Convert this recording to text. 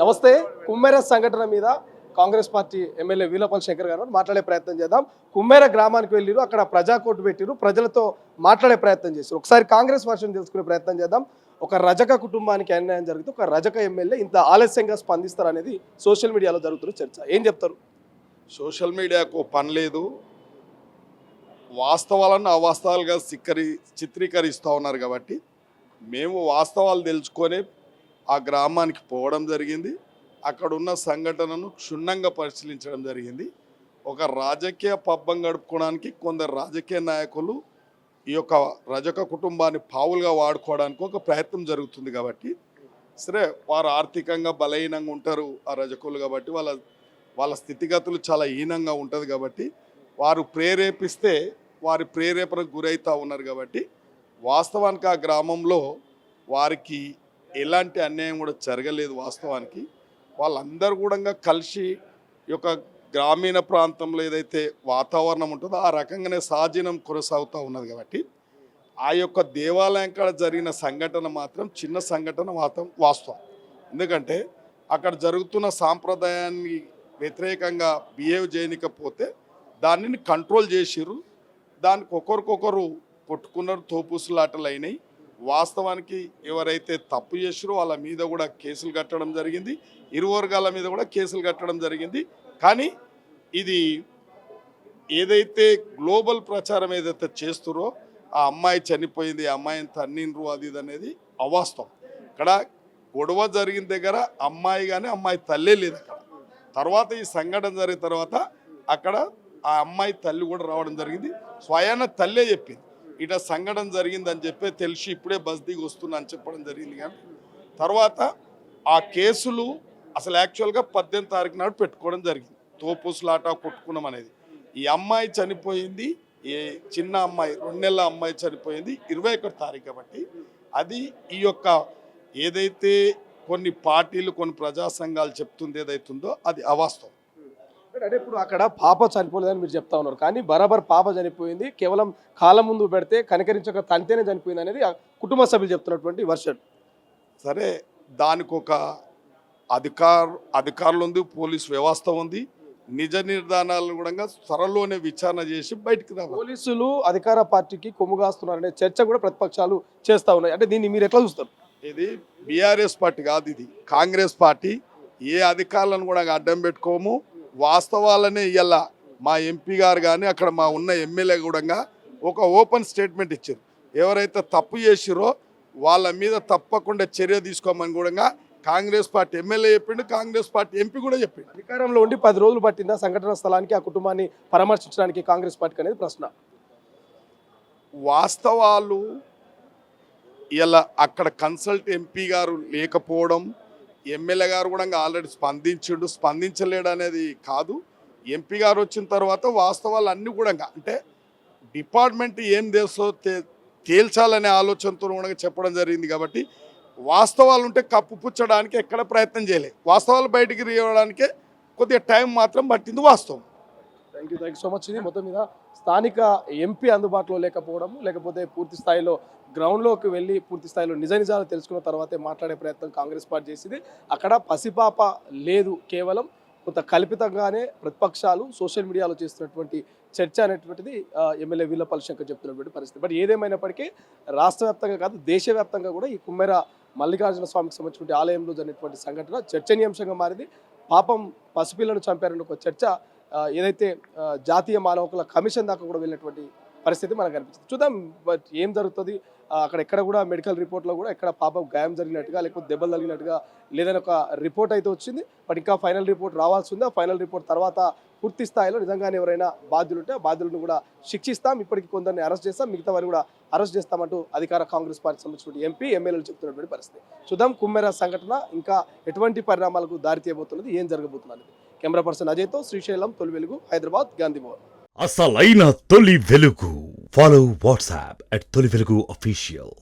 నమస్తే. కుమ్మెర సంఘటన మీద కాంగ్రెస్ పార్టీ ఎమ్మెల్యే వీలపల్లి శంకర్ గారు మాట్లాడే ప్రయత్నం చేద్దాం. కుమ్మెర గ్రామానికి వెళ్ళిరు, అక్కడ ప్రజాకోర్టు పెట్టిరు, ప్రజలతో మాట్లాడే ప్రయత్నం చేశారు. ఒకసారి కాంగ్రెస్ వర్షన్ తెలుసుకునే ప్రయత్నం చేద్దాం. ఒక రజక కుటుంబానికి అన్యాయం జరిగితే ఒక రజక ఎమ్మెల్యే ఇంత ఆలస్యంగా స్పందిస్తారు అనేది సోషల్ మీడియాలో జరుగుతున్న చర్చ. ఏం చెప్తారు? సోషల్ మీడియాకు పని లేదు, వాస్తవాలను అవాస్తవాలుగా చిత్రీకరిస్తూ ఉన్నారు. కాబట్టి మేము వాస్తవాలు తెలుసుకొని ఆ గ్రామానికి పోవడం జరిగింది. అక్కడ ఉన్న సంఘటనను క్షుణ్ణంగా పరిశీలించడం జరిగింది. ఒక రాజకీయ పబ్బం గడుపుకోవడానికి కొందరు రాజకీయ నాయకులు ఈ యొక్క రజక కుటుంబాన్ని పావులుగా వాడుకోవడానికి ఒక ప్రయత్నం జరుగుతుంది. కాబట్టి సరే, వారు ఆర్థికంగా బలహీనంగా ఉంటారు ఆ రజకులు. కాబట్టి వాళ్ళ స్థితిగతులు చాలా హీనంగా ఉంటుంది. కాబట్టి వారు ప్రేరేపిస్తే వారి ప్రేరేపణకు గురవుతూ ఉన్నారు. కాబట్టి వాస్తవానికి ఆ గ్రామంలో వారికి ఎలాంటి అన్యాయం కూడా జరగలేదు. వాస్తవానికి వాళ్ళందరూ కూడా కలిసి ఈ యొక్క గ్రామీణ ప్రాంతంలో ఏదైతే వాతావరణం ఉంటుందో ఆ రకంగానే సహజీవనం కొనసాగుతూ ఉన్నది. కాబట్టి ఆ యొక్క దేవాలయం కాడ జరిగిన సంఘటన మాత్రం చిన్న సంఘటన మాత్రం వాస్తవం. ఎందుకంటే అక్కడ జరుగుతున్న సాంప్రదాయాన్ని వ్యతిరేకంగా బిహేవ్ చేయకపోతే దానిని కంట్రోల్ చేసిర్రు. దానికి ఒకరికొకరు కొట్టుకున్నారు, తోపుసులాటలు అయినాయి. వాస్తవానికి ఎవరైతే తప్పు చేసిరో వాళ్ళ మీద కూడా కేసులు కట్టడం జరిగింది, ఇరు వర్గాల మీద కూడా కేసులు కట్టడం జరిగింది. కానీ ఇది ఏదైతే గ్లోబల్ ప్రచారం ఏదైతే చేస్తురో ఆ అమ్మాయి చనిపోయింది, ఆ అమ్మాయిని తన్నిండ్రు, అది ఇది అనేది అవాస్తవం. ఇక్కడ గొడవ జరిగిన దగ్గర అమ్మాయి కానీ అమ్మాయి తల్లే లేదు. అక్కడ తర్వాత ఈ సంఘటన జరిగిన తర్వాత అక్కడ ఆ అమ్మాయి తల్లి కూడా రావడం జరిగింది. స్వయాన తల్లే చెప్పింది ఇట సంఘటన జరిగిందని చెప్పి తెలిసి ఇప్పుడే బస్ దిగి వస్తున్నా అని చెప్పడం జరిగింది. కానీ తర్వాత ఆ కేసులు అసలు యాక్చువల్గా 18వ తారీఖు నాడు పెట్టుకోవడం జరిగింది. తోపుసులాట కొట్టుకున్నాం అనేది. ఈ అమ్మాయి చనిపోయింది, ఏ చిన్న అమ్మాయి 2 నెలల అమ్మాయి చనిపోయింది 21వ తారీఖు. కాబట్టి అది ఈ యొక్క ఏదైతే కొన్ని పార్టీలు కొన్ని ప్రజా సంఘాలు చెప్తుంది ఏదైతుందో అది అవాస్తవం. అంటే ఇప్పుడు అక్కడ పాప చనిపోలేదని మీరు చెప్తా ఉన్నారు, కానీ బరాబర్ పాప చనిపోయింది, కేవలం కాలం ముందు పెడితే కనికరించక తంతేనే చనిపోయింది అనేది కుటుంబ సభ్యులు చెప్తున్నటువంటి వర్షన్. సరే, దానికి ఒక అధికారులు ఉంది, పోలీసు వ్యవస్థ ఉంది. నిజ నిర్ధారణాలను కూడా త్వరలోనే విచారణ చేసి బయటకు రావాలి. పోలీసులు అధికార పార్టీకి కొమ్ముగాస్తున్నారనే చర్చ కూడా ప్రతిపక్షాలు చేస్తూ ఉన్నాయి. అంటే దీన్ని మీరు ఎట్లా చూస్తారు? ఇది బీఆర్ఎస్ పార్టీ కాదు, ఇది కాంగ్రెస్ పార్టీ. ఏ అధికారులను కూడా అడ్డం పెట్టుకోము. వాస్తవాలనే ఇవాళ మా ఎంపీ గారు కానీ అక్కడ మా ఉన్న ఎమ్మెల్యే కూడా ఒక ఓపెన్ స్టేట్మెంట్ ఇచ్చారు. ఎవరైతే తప్పు చేసిరో వాళ్ళ మీద తప్పకుండా చర్య తీసుకోమని కూడా కాంగ్రెస్ పార్టీ ఎమ్మెల్యే చెప్పిండు, కాంగ్రెస్ పార్టీ ఎంపీ కూడా చెప్పిండు. అధికారంలో ఉండి 10 రోజులు పట్టిందా సంఘటన స్థలానికి ఆ కుటుంబాన్ని పరామర్శించడానికి కాంగ్రెస్ పార్టీకి అనేది ప్రశ్న. వాస్తవాలు ఇలా అక్కడ కన్సల్ట్ ఎంపీ గారు లేకపోవడం, ఎమ్మెల్యే గారు కూడా ఆల్రెడీ స్పందించలేడు అనేది కాదు. ఎంపీ గారు వచ్చిన తర్వాత వాస్తవాలు అన్నీ కూడా అంటే డిపార్ట్మెంట్ ఏం చేస్తో తేల్చాలనే ఆలోచనతో కూడా చెప్పడం జరిగింది. కాబట్టి వాస్తవాలు ఉంటే కప్పుపుచ్చడానికి ఎక్కడ ప్రయత్నం చేయలేదు. వాస్తవాలు బయటికి రావడానికే కొద్దిగా టైం మాత్రం పట్టింది వాస్తవం. Thank you so much. ఇది మొత్తం మీద స్థానిక ఎంపీ అందుబాటులో లేకపోవడం, లేకపోతే పూర్తి స్థాయిలో గ్రౌండ్లోకి వెళ్ళి పూర్తి స్థాయిలో నిజాలు తెలుసుకున్న తర్వాతే మాట్లాడే ప్రయత్నం కాంగ్రెస్ పార్టీ చేసింది. అక్కడ పసిపాప లేదు, కేవలం కొంత కల్పితంగానే ప్రతిపక్షాలు సోషల్ మీడియాలో చేస్తున్నటువంటి చర్చ అనేటువంటిది ఎమ్మెల్యే వీలపల్లి శంకర్ చెప్తున్నటువంటి పరిస్థితి. బట్ ఏదేమైనప్పటికీ రాష్ట్ర వ్యాప్తంగా కాదు, దేశవ్యాప్తంగా కూడా ఈ కుమ్మెర మల్లికార్జున స్వామికి సంబంధించిన ఆలయంలో జరిగినటువంటి సంఘటన చర్చనీయాంశంగా మారింది. పాపం పసిపిల్లను చంపారని ఒక చర్చ ఏదైతే జాతీయ మానవ హక్కుల కమిషన్ దాకా కూడా వెళ్ళినటువంటి పరిస్థితి మనకు కనిపిస్తుంది. చూద్దాం బట్ ఏం జరుగుతుంది. అక్కడ ఎక్కడ కూడా మెడికల్ రిపోర్ట్లో కూడా ఎక్కడ పాపం గాయం జరిగినట్టుగా లేకపోతే దెబ్బలు తగిలినట్టుగా లేదని ఒక రిపోర్ట్ అయితే వచ్చింది. బట్ ఇంకా ఫైనల్ రిపోర్ట్ రావాల్సి ఉంది. ఆ ఫైనల్ రిపోర్ట్ తర్వాత పూర్తి స్థాయిలో నిజంగానే ఎవరైనా బాధ్యులుంటే ఆ బాధ్యులను కూడా శిక్షిస్తాం, ఇప్పటికీ కొందరిని అరెస్ట్ చేస్తాం, మిగతా వారిని కూడా అరెస్ట్ చేస్తామంటూ అధికార కాంగ్రెస్ పార్టీ సంబంధించిన ఎంపీ ఎమ్మెల్యేలు చెప్తున్నటువంటి పరిస్థితి. చూద్దాం కుమ్మెర సంఘటన ఇంకా ఎటువంటి పరిణామాలకు దారి తీయబోతున్నది, ఏం జరగబోతున్నది. కెమెరా పర్సన్ అజయ్తో శ్రీశైలం, తొలి వెలుగు, హైదరాబాద్, గాంధీ భవన్. అసలైన తొలి వెలుగు. ఫాలో వాట్సాప్ @తొలి వెలుగు official.